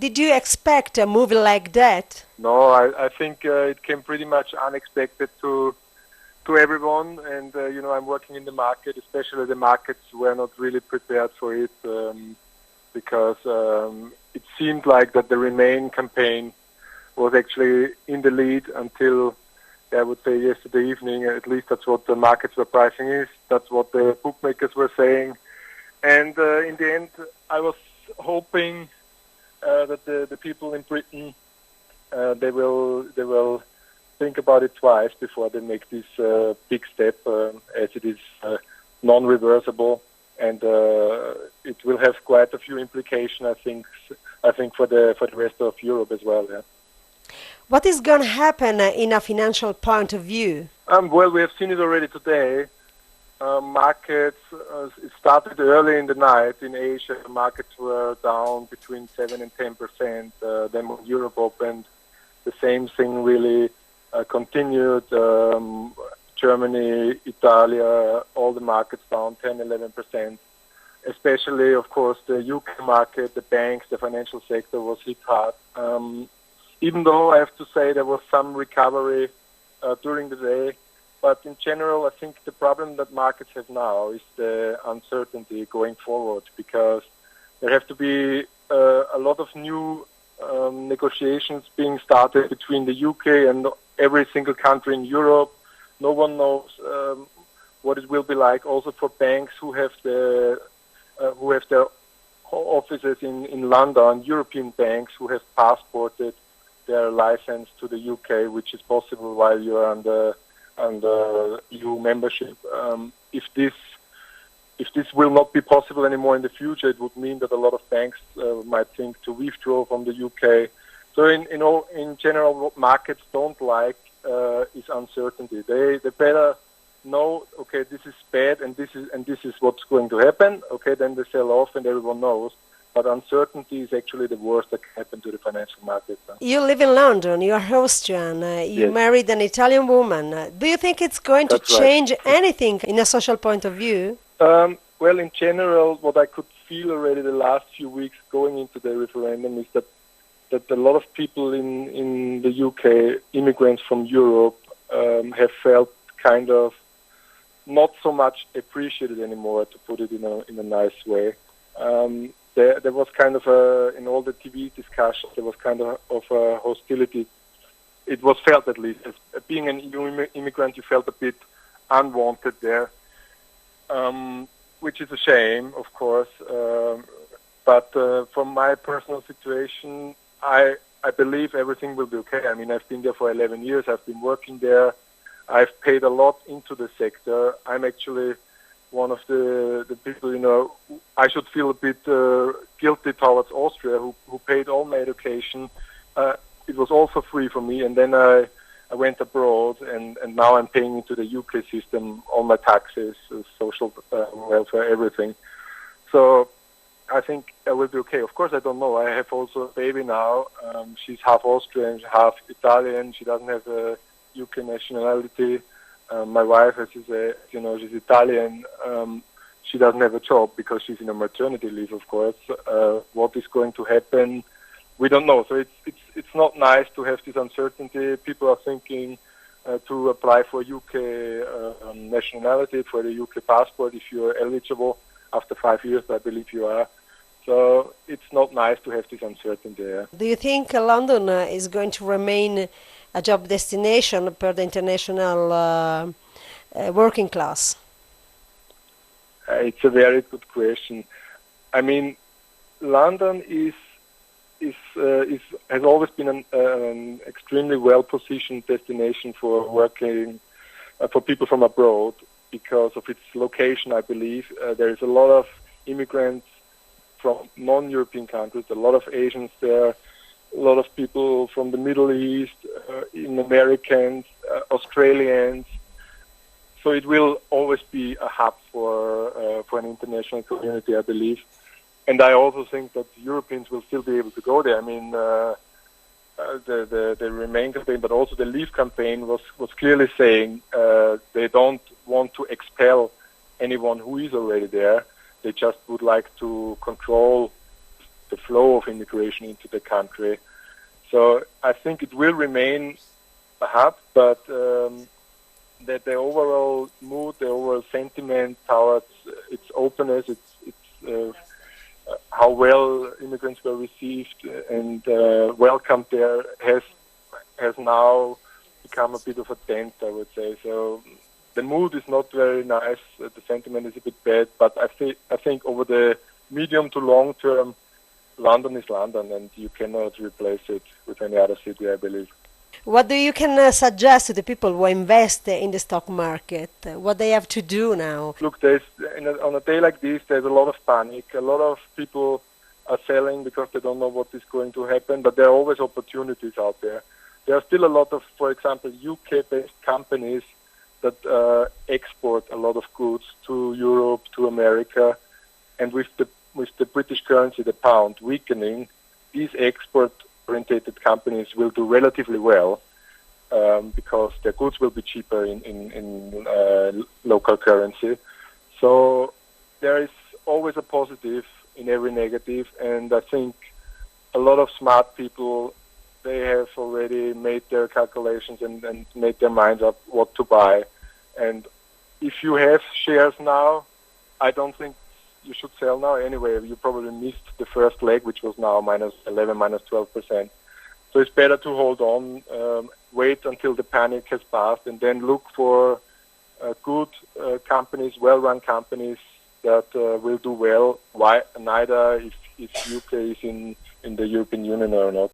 Did you expect a move like that? No, I think it came pretty much unexpected to everyone, and I'm working in the market. Especially the markets were not really prepared for it because it seemed like that the Remain campaign was actually in the lead until, I would say, yesterday evening. At least that's what the markets were pricing is. That's what the bookmakers were saying. And in the end, I was hoping that the people in Britain they will think about it twice before they make this big step, as it is non-reversible, and it will have quite a few implications. I think for the rest of Europe as well. Yeah. What is going to happen in a financial point of view? Well, we have seen it already today. Markets it started early in the night in Asia. Markets were down between 7 and 10%. Then when Europe opened, the same thing really continued. Germany, Italia, all the markets down 10, 11%. Especially, of course, the UK market, the banks, the financial sector was hit hard. Even though I have to say there was some recovery during the day, but in general, I think the problem that markets have now is the uncertainty going forward, because there have to be a lot of new negotiations being started between the UK and every single country in Europe. No one knows what it will be like. Also for banks who have their offices in London, European banks who have passported their license to the UK, which is possible while you are under EU membership. If this will not be possible anymore in the future, it would mean that a lot of banks might think to withdraw from the UK. So in general, what markets don't like is uncertainty. They better know, okay, this is bad and this is what's going to happen. Okay, then they sell off and everyone knows. But uncertainty is actually the worst that can happen to the financial markets. You live in London, you're Austrian, you Yes. married an Italian woman. Do you think it's going to change anything in a social point of view? Well, in general, what I could feel already the last few weeks going into the referendum is that a lot of people in the UK, immigrants from Europe, have felt kind of not so much appreciated anymore, to put it in a nice way. There was kind of in all the TV discussions, there was kind of a hostility. It was felt, at least, as being an EU immigrant, you felt a bit unwanted there, which is a shame, of course. But from my personal situation, I believe everything will be okay. I mean, I've been there for 11 years. I've been working there. I've paid a lot into the sector. I'm actually one of the people, I should feel a bit guilty towards Austria, who paid all my education. It was also free for me, and then I went abroad, and now I'm paying into the UK system, all my taxes, social welfare, everything. So I think I will be okay. Of course, I don't know. I have also a baby now. She's half Austrian, half Italian. She doesn't have a UK nationality. My wife, she's Italian. She doesn't have a job because she's in a maternity leave, of course. What is going to happen, we don't know. So it's not nice to have this uncertainty. People are thinking to apply for UK nationality, for the UK passport, if you're eligible. After 5 years, I believe you are. So it's not nice to have this uncertainty. Yeah. Do you think London is going to remain a job destination per the international working class? It's a very good question. I mean, London has always been an extremely well-positioned destination for working for people from abroad because of its location. I believe there is a lot of immigrants from non-European countries, a lot of Asians there, a lot of people from the Middle East, Americans, Australians. So it will always be a hub for an international community, I believe. And I also think that Europeans will still be able to go there. I mean, the Remain campaign, but also the Leave campaign was clearly saying they don't want to expel anyone who is already there. They just would like to control the flow of immigration into the country. So I think it will remain a hub, but that the overall mood, the overall sentiment towards its openness, its how well immigrants were received and welcomed there has now become a bit of a dent, I would say. So the mood is not very nice. The sentiment is a bit bad, but I think over the medium to long term, London is London, and you cannot replace it with any other city, I believe. What do you can suggest to the people who invest in the stock market? What they have to do now? Look, on a day like this, there's a lot of panic. A lot of people are selling because they don't know what is going to happen, but there are always opportunities out there. There are still a lot of, for example, UK-based companies that export a lot of goods to Europe, to America, and with the British currency, the pound, weakening, these export-oriented companies will do relatively well because their goods will be cheaper in local currency. So there is always a positive in every negative, and I think a lot of smart people, they have already made their calculations and made their minds up what to buy. And if you have shares now, I don't think you should sell now anyway. You probably missed the first leg, which was now minus 11, minus 12%. So it's better to hold on, wait until the panic has passed, and then look for good companies, well-run companies that will do well, neither if UK is in the European Union or not.